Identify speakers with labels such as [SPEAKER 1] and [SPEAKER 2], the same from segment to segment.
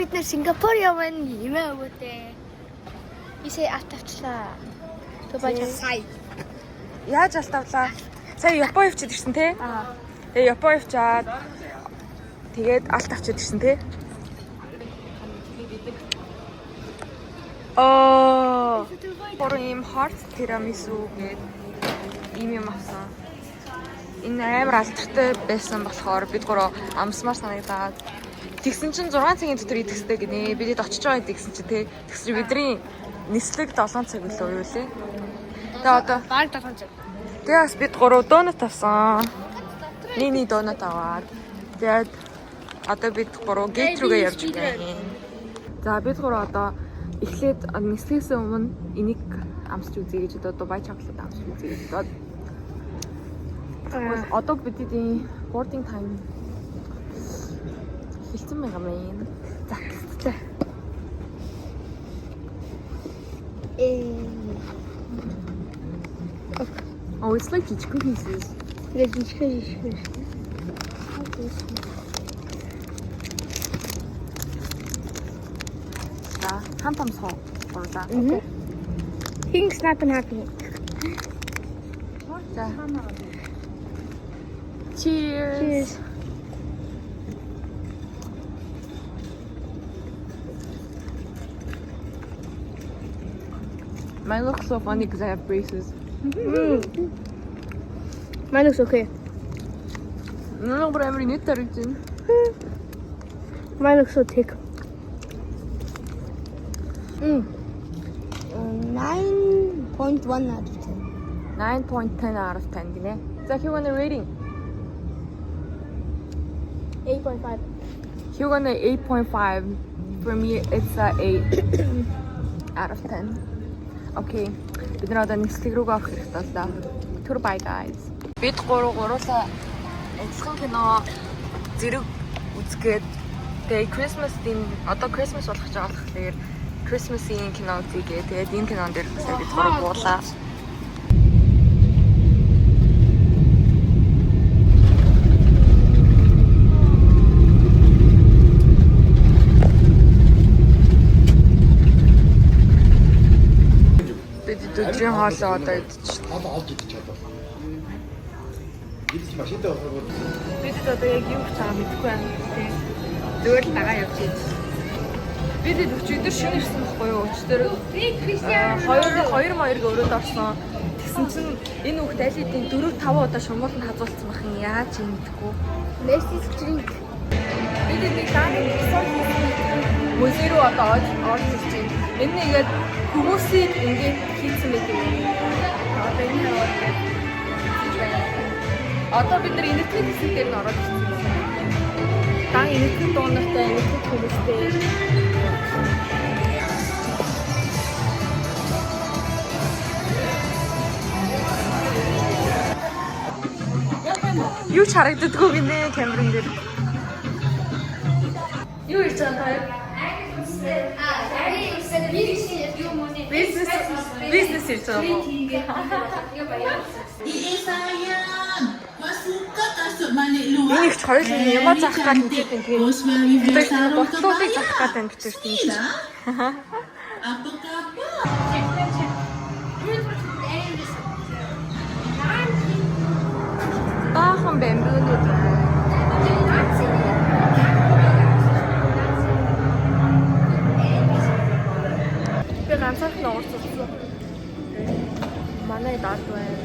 [SPEAKER 1] Бид нэр Сингапур явсан нэмээ өгөөтэй. Исээ автавчлаа. Дубай сая.
[SPEAKER 2] Яаж алтавлаа? Сая Япон явчихад ирсэн те? Тэгээ Япон явчаад тэгээд алт авчиад ирсэн те? Гурван ийм хорт тирамису гээд ийм юм авсан. Энэ амар алдартай байсан болохоор бид гурав амсмаар санагдаад тэгсэн чинь 6 цагийн дотор идэхстэй гинэ. Бидэд очиж байгаа гэдгсэн чинь те. Тэгсэн бидний нислэг 7 цаг үлээ юу лээ. Тэгээ одоо
[SPEAKER 1] баг 7 цаг.
[SPEAKER 2] Тэгээ бас бид гурав донот авсан. Миний донот аваад тэгээд одоо бид гурав гейт рүүгээ явж байна. За бид гурав одоо эхлээд нислэгээс өмнө энийг амсч үзье гэж одоо Дубай чоколад амсч үзье гэж бодоод. Одоо бидний boarding time хэлсэн байгаа юм. За хэвчээ. Oh, it's like each pieces. За, хамтам соо. Гурлаа.
[SPEAKER 1] Pink snap and happy.
[SPEAKER 2] За. Cheers. Mine looks so funny because I have braces.
[SPEAKER 1] Mine looks okay.
[SPEAKER 2] No, but I'm really new to
[SPEAKER 1] Mine looks so thick. 9.1 out of 10.
[SPEAKER 2] 9.10 out of 10 гинэ. За Hugo-ны rating.
[SPEAKER 1] 8.5.
[SPEAKER 2] Hugo-ны 8.5. For me, it's a 8 out of 10. Okay. Бид нар одоо нислэг рүүгээ орох хэрэгтэй л да. Goodbye guys. Бид гуруулаа адилхан кино зэрэг үзгээд тэгээ Christmas-ийн одоо Christmas болох гэж байгаа болохоор Christmas-ийн кино үзье. Тэгээд энэ кинон дээр бас бид гуруулаа. Өдрийн хоолоо одоо идчих.
[SPEAKER 3] Олж идчих чадвар. Идчих машинтай болохоор
[SPEAKER 2] Бид одоо яг юу хийж байгаа мэдэхгүй байна. Зүгээр л дагаа явж ийж. Бид өчигдөр шөнө ирсэн байхгүй юу? Өчигдөр 2-2 өрөөд орсон. Тэгсэн чинь энэ хүүхд аль хэдийн 4-5 удаа шумуулд нь хазуулсан байх юм яаж юм мэдэхгүй.
[SPEAKER 1] Let's drink.
[SPEAKER 2] Бид нэг дааны музей руу одоо орж ирж байна. Энэ нэгээд хүмүүсийг ингээд хийсэн байдаг юм. Одоо энэ хараад одоо бид нар энэтхэг хэсэг дээр нь ороод ирсэн юм. Дан энэтхэг дуунартай энэтхэг хүмүүстэй. Юу ч харагддаггүй гинэ камерын дээр. Юу хийж байгаа юм? Business хийж байгаа юм. Энэ их хоёулын ямаа заах гал гэж байна. Тэгээд бодлуудыг заах гал байна гэж байна. Баахан бэмбүүнүүд байна. Би ганцхан уурцсан. Манай даад байна.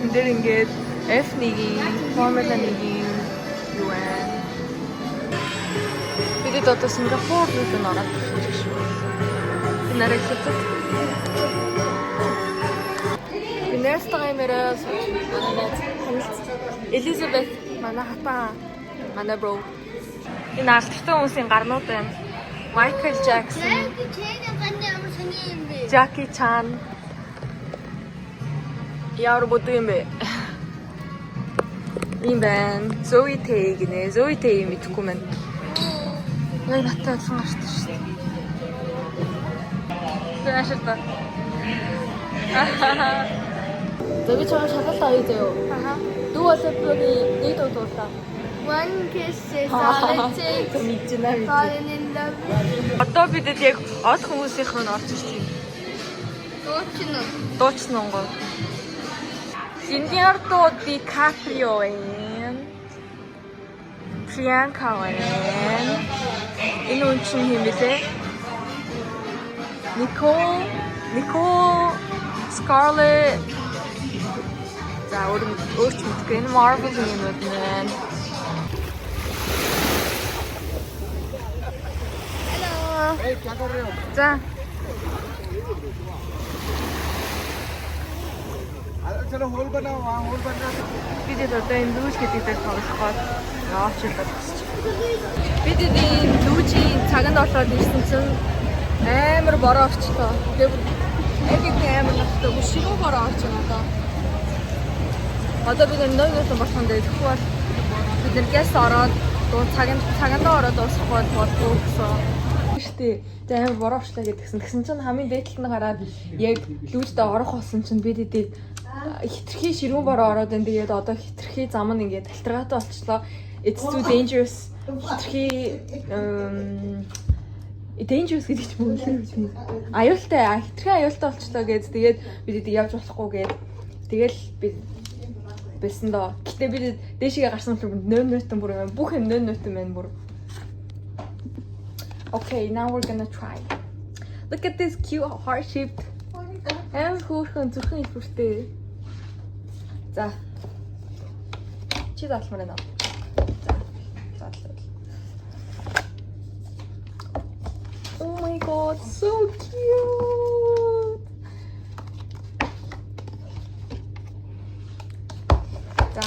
[SPEAKER 2] Эндэр ингээд F1-ийн, Formula 1-ийн юу байна. Бид одоо Сингапур руу ороод ирж шүү. Нарай хэвчээ. Бинэстага имэрээс Элизабет манай хатаа манай бро. Энэ алдартай хүмүүсийн гарнууд байна. Майкл Джексон, Жаки Чан. Яар бодсон юм бэ? Ийм байна. Зои Тэй гинэ. Зои Тэй юм итгэхгүй мэн. Яг наттай адилхан гарчтай шүү дээ. Тэшээ та. За би чамд шалгалт авъя заяа. WhatsApp-이 데이터 뒀다.
[SPEAKER 1] One kiss is all it takes.
[SPEAKER 2] 믿지나 믿지.
[SPEAKER 1] Falling in love.
[SPEAKER 2] Одоо бидэд яг ол хүмүүсийнх нь орж ирж байна.
[SPEAKER 1] Дуучин уу?
[SPEAKER 2] Дуучсан гоо. Leonardo DiCaprio Priyanka энэ хүн чинь юм бэлээ? Nicole Scarlett за өөрч мэдгүй энэ Marvel-ийн юмуд нэ.
[SPEAKER 1] Hello.
[SPEAKER 3] Hey, क्या कर रहे हो?
[SPEAKER 2] За
[SPEAKER 3] चलो होल बनाओ वहाँ होल बन रहा है
[SPEAKER 2] бид одоо энэ лүүж гэдэг дээр тоглоход яваачлаад байна. Бид энэ лүүжийн цаганд ороод ирсэн чинь амар бороо орчлоо. Тэгээд амар настай ширүү бороо орж байна одоо. Одоо бид нөөсөн болохонд тэгэхгүй бид нэр гэс ороод цагандаа ороод дуусахгүй болов гэсэн. Штэ амар бороо орчлоо гэдгсэн. Тэгсэн чинь хамгийн дээдлэлт нь гараад яг лүүждээ орох болсон чинь бид эдийг хитрхи ширүүн бороо ороод энэ тэгээд одоо хитрхи зам нь ингээд альтернатив болчихлоо. It's too dangerous. Хитрхи dangerous гэдэг чинь юу вэ? Аюултай, хитрхи аюултай болчихлоо гэж тэгээд бид эдийг явж болохгүй гээд тэгэл бид бэлсэн доо. Гэтэ бид дээшгээ гарсан болохоор нөтөн бүр бүх юм нөтөн байна бүр. Okay, now we're gonna try. Look at this cute heart shaped. Эм хөөрхөн зүрхэн ипүртэй. За. Чи заалмаар байна. За. Oh my god, so cute. За.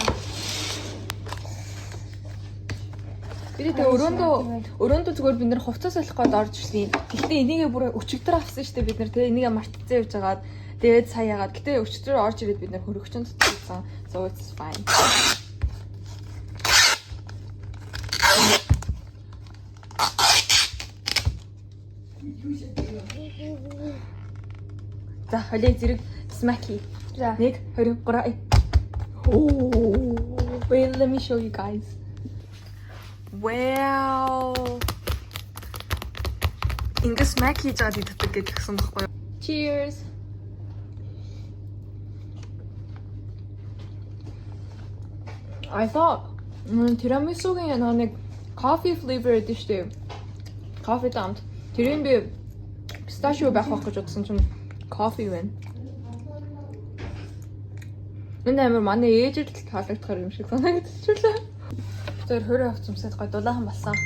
[SPEAKER 2] Би тэгээ өрөөндөө зүгээр бид нэр хувцас солих гээд орж ирсэн. Гэхдээ энийгээ бүр өчигдөр авсан шүү дээ бид нэр тэгээ энийгээ мартцсан явж байгаад тэгээд сая яагаад. Гэтэ өчигдөр орж ирээд бид нэр хөрөгчөнд татсан. So it's fine. За, холио зэрэг smacky. За. 1 2 3. Oh. Wait, let me show you guys. Wow. Ингээс мак хийж аваад иддэг гэдгсэн баггүй юу? Cheers. I thought тирамисугийн нэг coffee flavor гэдэг шүү дээ. Coffee тамт. Тэрийн би pistachio байх гэж бодсон чинь coffee байна. Энэ амар манай ээжэд л таалагдахаар юм шиг санагдчихлаа. Тэр хөрөө авцмсад гой дулаахан болсон.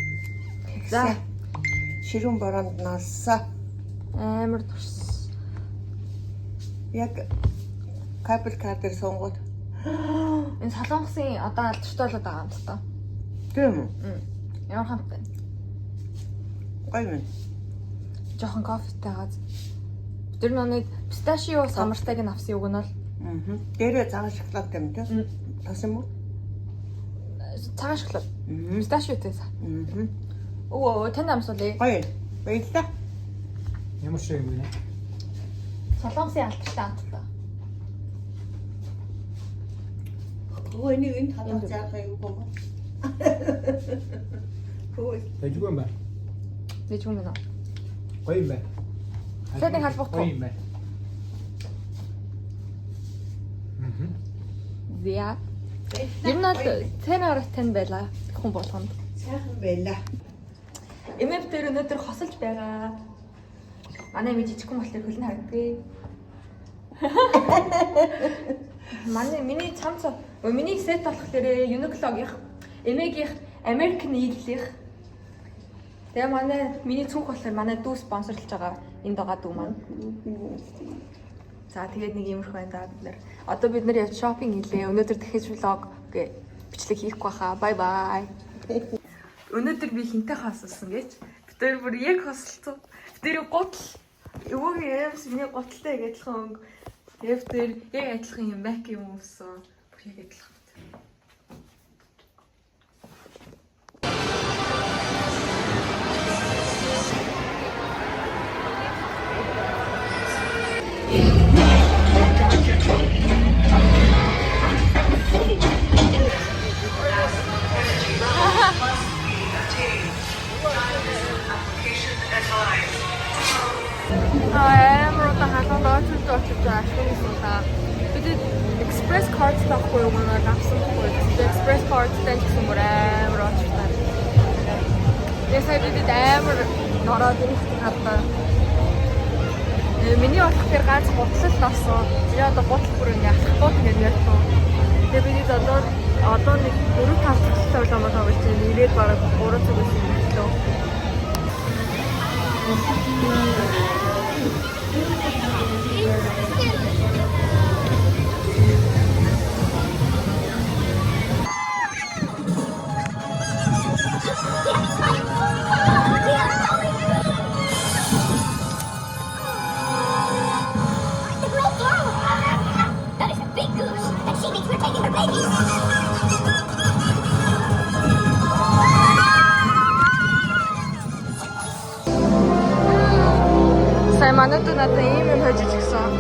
[SPEAKER 2] За.
[SPEAKER 4] Ширүүн бороонд налсан.
[SPEAKER 2] Амар турс.
[SPEAKER 4] Яг кабель картер сонгоод.
[SPEAKER 2] Энэ солонгосын одоо алдартай болоод байгаа юм л та.
[SPEAKER 4] Тийм үү?
[SPEAKER 2] Ямар хамттай.
[SPEAKER 4] Гоё юм.
[SPEAKER 2] Жохон кофетэй газ. Тэр нэг pistachio самартайг нь авсан юг нь бол.
[SPEAKER 4] Дээрээ цагаан шоколадтай юм тийм. Тас юм уу?
[SPEAKER 2] Цагаан шоколад. Pistachioтэй. Оо, тань амсуулъя.
[SPEAKER 4] Гоё. Баярлалаа.
[SPEAKER 3] Ямар шиг юм бэ?
[SPEAKER 2] Солонгосын алдартай амттай.
[SPEAKER 4] Ой, нэг энэ хатаа заах юм бомба. Хөөе.
[SPEAKER 3] Тэжгүй юм байна.
[SPEAKER 2] Дэж юм байна.
[SPEAKER 3] Гоё юм байна.
[SPEAKER 2] Сэдэн халбахгүй.
[SPEAKER 3] Гоё юм байна.
[SPEAKER 2] Зя. Ер нь бол цэнаар тань байла. Хүн болгонд.
[SPEAKER 4] Сайхан байла.
[SPEAKER 2] MF дээр өнөөдөр хосолж байгаа. Манай ми жижигхэн болохоор хөлн харагдгүй. Миний цамц миний сет болохоор Uniqlo-ийн, MF-ийн, American Eagle-ийн. Тэгээ миний цүнх болохоор манай дүү спонсорлж байгаа энэ дагаа дүү маань. За тэгээд нэг иймэрхүү байна да бид нэр. Одоо бид нар явж шопинг хийлээ. Өнөөдөр дахиж влог бичлэг хийхгүй хаа. Бай бай. Өнөөдөр би хинтэй хасалсан гэж. Бид тэр бүр яг хасалцсан. Бид тэр гутал. Өвөгийн ямс миний гуталтай яг адилхан өнгө. Тэгээд тэр яг адилхан юм мак юм өмсөн. Бүр яг адилхан. байхгүй юу гэнэ авсан байхгүй. Express card-тай ч гэсэн бүр амар очтой. Ясаа бид амар нороод ирэх хардаа. Миний болохоор ганц гутлал авсан. Тэгээ одоо гутал бүр ингэ ахбууд ингэ ярьсан. Тэгээ бид одоо нэг 4-5 цагтай улаан байгаа гэж байна. Ирээд бараг 3 цагаас ирэлөө.
[SPEAKER 5] That is a big goose, and she thinks we're taking her babies.
[SPEAKER 2] Сая манайд надад ийм юм хожиж гисэн.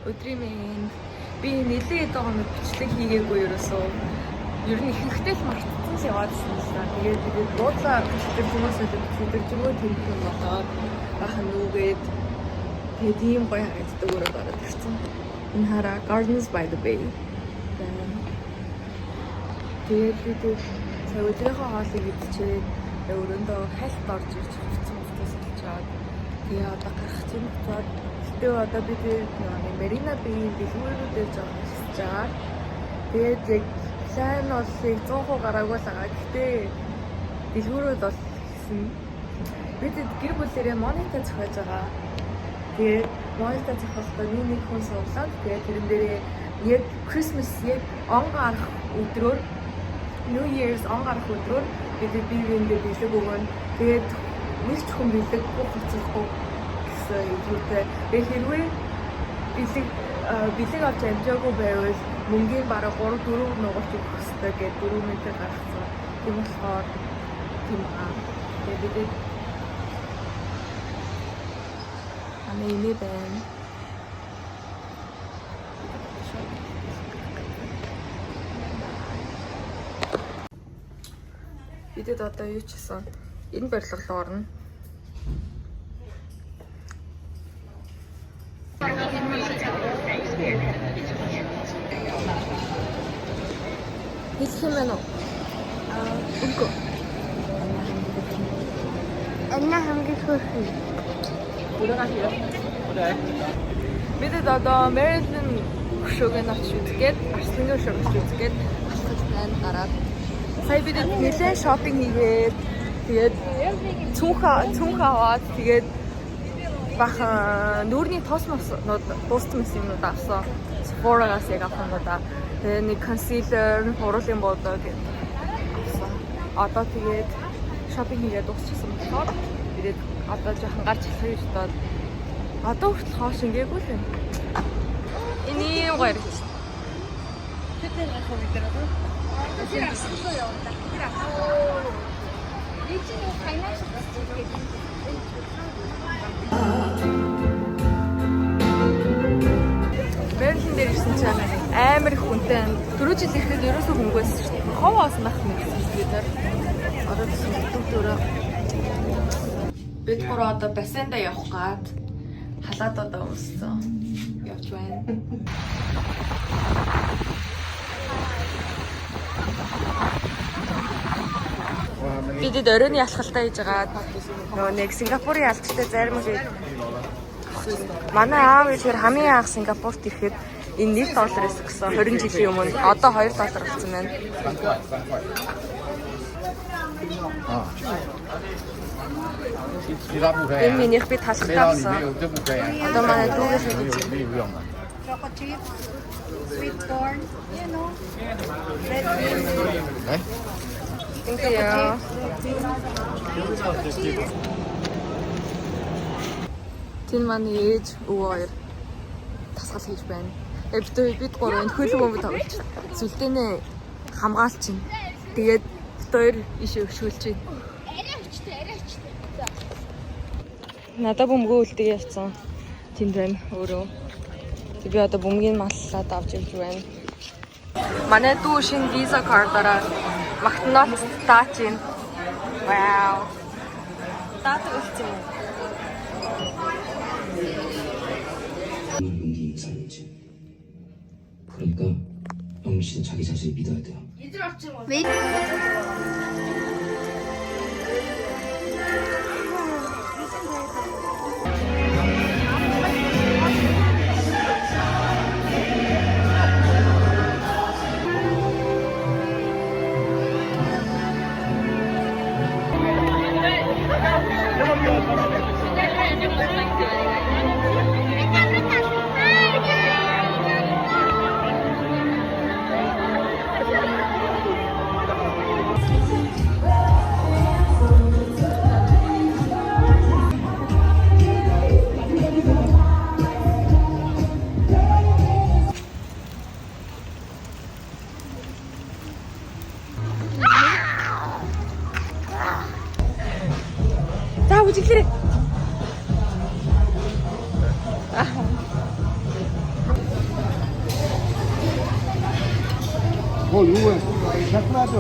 [SPEAKER 2] Өдрийн минь би нэлээд байгаа нэг бичлэг хийгээгүй ерөөсөө. Ер нь ихэнхдээ л мартсан л яваадсан л да. Тэгээд буудлаа бичлэг хүмүүсээ төгсөдөржгөө тэмдэг бодоод бахан нүгээд тэгээд ийм гоё харагддаг өөрөө гараад ирсэн. Энэ хараа Gardens by the Bay. Тэгээд бид сая өдрийнхөө хоолыг идчихээд өрөөндөө хальт орж ирж хувцсан сэлчээд тэгээ одоо гарах чинь цаад тэгээ одоо бид Марина Бэйн дэлгүүрүүдээр жоо хэлж байгаа. Тэгээд яг сайн олыг 100% гараагүй л байгаа. Гэхдээ дэлгүүрүүд бол гэсэн бид гэр бүлээрээ монитор зохиож байгаа. Тэгээд монитор зохиолдоо нэг хүн суулаад тэгээд тэрэн дээрээ яг Christmas яг он гарах өдрөөр New Year's он гарах өдрөөр бид биеиндээ бэлэг өгөн тэгээд нэг ч хүн бэлэг хуцахгүй гэсэн зүйлтэй. Тэгээд хэрвээ бэлэг авч амжаагүй байвал мөнгөний бараг 3-4 нугалт өгөх хэрэгтэй гэдэг 4 метр гаргацсан. Тийм болохоор тийм аа. Тэгээд бид ini байна. Бидэд одоо юу ч гэсэн энэ барилга руу орно. Хэлсэн мэн үү? Үгүй.
[SPEAKER 1] Энэ хамгийн хөрхий.
[SPEAKER 2] Бидэд одоо Maryland хөшөөг авч үзгээд, Арслангийн хөшөөг авч үзгээд алхаж байна гараад. Сая бид нэлээд шопинг хийгээд тэгээд цүнх аваад тэгээд бахан нүүрний тосмоснууд бустмас юмнууд авсан. Sephora-гаас яг авсан удаа. Тэгээд нэг concealer, хуруулын бодоо гэдэг авсан. Одоо тэгээд шопинг хийгээд дуусчихсан болохоор тэгээд одоо жоохон гарч ирэх гэж бодоод одоо хүртэл хоош ингээгүй л байна. Эний гоё ирэх.
[SPEAKER 4] Тэтэй гахав гэдэг үү?
[SPEAKER 1] Тэр асуулаа явуулдаг. Тэр асуу. Эцэг нь financial institute гэдэг.
[SPEAKER 2] Берлин дээр ирсэн чинь амар их хүнтэй. 4 жил ирэхэд ерөөсөө хөнгөө байсан шүү дээ. Ховоос нах нэг бид нар одоо дөрөв бид гурав одоо бассейнда явах гад халаад одоо өмссөн. Явж байна. Бидэд оройн ялхалтай хийж байгаа. Нөгөө нэг Сингапурын ялгчтай зарим үгүй. Манай аав ихээр хамгийн анх Сингапурт ирэхэд энэ $1 гэсэн 20 жилийн өмнө одоо $2 болсон байна. Энэ минийх би талхтай авсан. Одоо манай дүүгээс хэлж байна.
[SPEAKER 4] Choco chips, sweet corn, you know, red beans.
[SPEAKER 2] Thank you. Тин манай ээж өвөө хоёр тасгал хийж байна. Бид гурав энэ хөлөг бөмбөг тоглож байна. Зүлдэнэ хамгаалч чинь. Тэгээд бид хоёр иш өгшүүлж байна.
[SPEAKER 1] Арай хүчтэй.
[SPEAKER 2] Надад бөмбөгөө үлдээ явцсан. Тэнд байна өөрөө. Тэг би одоо бөмбөгийг маллаад авч явж байна. Манай дүү шинэ виза картаараа McDonald's таачийн. Вау. Таат үлдсэн.
[SPEAKER 6] 용기 있는 삶이지. 그러니까 영미 씨는 자기 자신을 믿어야 돼요.
[SPEAKER 1] 왜?
[SPEAKER 2] 자, 우지끼리.
[SPEAKER 3] 요거야. 샤프라도.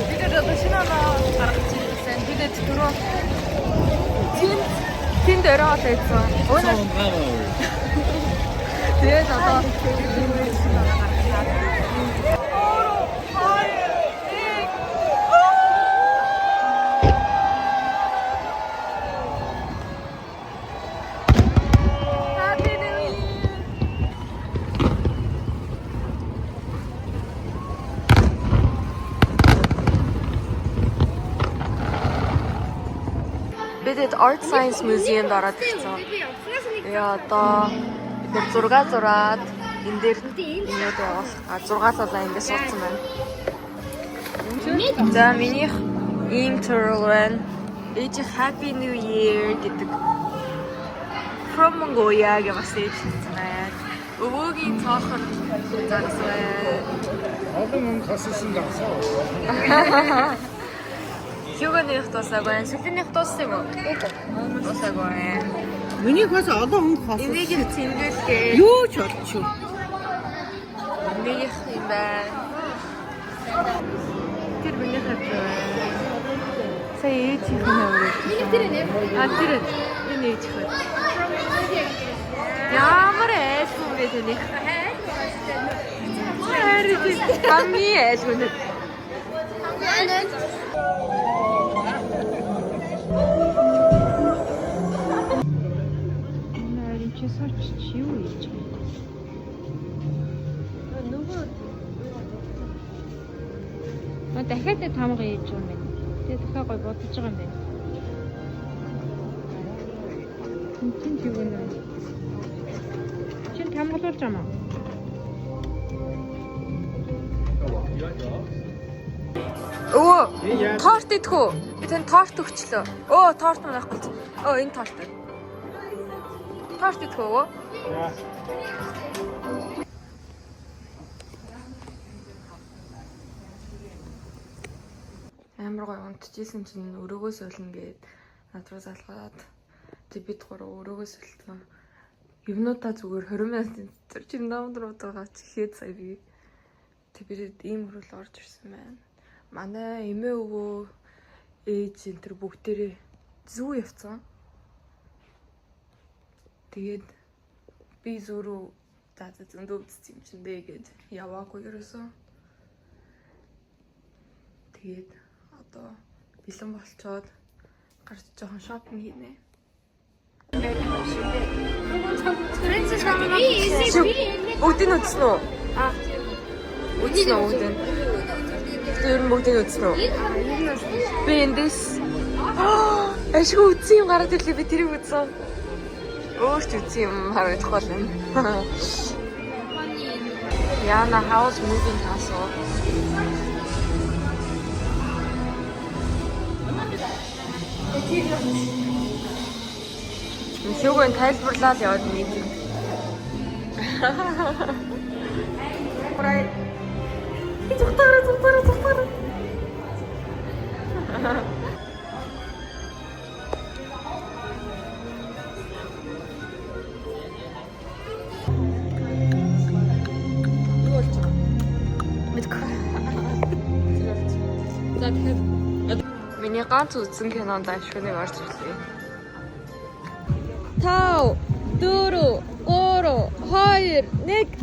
[SPEAKER 2] Videoda шинана гаргаж ирсэн. Тэгээд түрүү тэнд өрөө тавьсан. Өнөө тэгээд одоо шинана гаргаж. Бид Art Science Museum-д ороод ирсэн. Яа одоо бид зураг зураад энэ дээр юмуд явуулах. Зураг зураа ингэ суудсан байна. За минийх ийм төрөл байна. It's a Happy New Year гэдэг. From Mongolia гэж бас хэлсэн байна. Өвөөгийн цоохор зарсан.
[SPEAKER 3] 어떤 가수신 가서.
[SPEAKER 2] Хьюгоных тусаагүй, Софиных туссан юм уу? Тусаагүй.
[SPEAKER 4] Миний хас одоо хүн хас.
[SPEAKER 2] Энийг л цэнгэлгээ.
[SPEAKER 4] Юу ч олчих.
[SPEAKER 2] Минийх юм байна. Тэр минийх байна. Сая ээжийнх нь аваад. Тэр нэ. Тэр энэ ээжийнх. Ямар айлгүй бэ тэнийг? Хамми айлгүй нэ.
[SPEAKER 7] дахиад тамга хийж байгаа юм байна. Тэгээ дахиад гой бодож байгаа юм байна. Чин юу вэ? Чин тамгалуулж байгаа маа.
[SPEAKER 2] Өө, торт идэх үү? Би тань торт өгчлөө. Өө, торт мөн авахгүй. Энэ торт. Торт идэх үү? Амар гоё унтчихсэн чинь өрөөгөө солино гээд надруу залгаад тэг бид гурав өрөөгөө солилцсон. Юмнуудаа зүгээр 20 минутын дотор чи намдрууд байгаа чи хэд сая би. Тэг бид ийм хөрөл орж ирсэн байна. Манай эмээ өвөө ээж энэ төр бүгдээрээ зүү явцсан. Тэгээд би зөрөө зөндөө үзсэн юм чинь дээ гээд яваагүй ерөөсөө. Тэгээд одоо бэлэн болцоод гарч жоохон шопинг хийнэ. Бүгдийг үзсэн үү? Үзсэн үү бүгдийг? Тэр бүгдийг үзсэн үү? Би эндээс ашгүй үзсэн юм гараад ирлээ би тэрийг үзсэн. Өөрт үзсэн юм харагдахгүй байна. Яна house moving castle. Шүүгэн тайлбарлаад яваад нэг. Прай. Зүгтараа. Миний ганц үзсэн кинонд ашигны гарч ирлээ. 5 4 3 2 1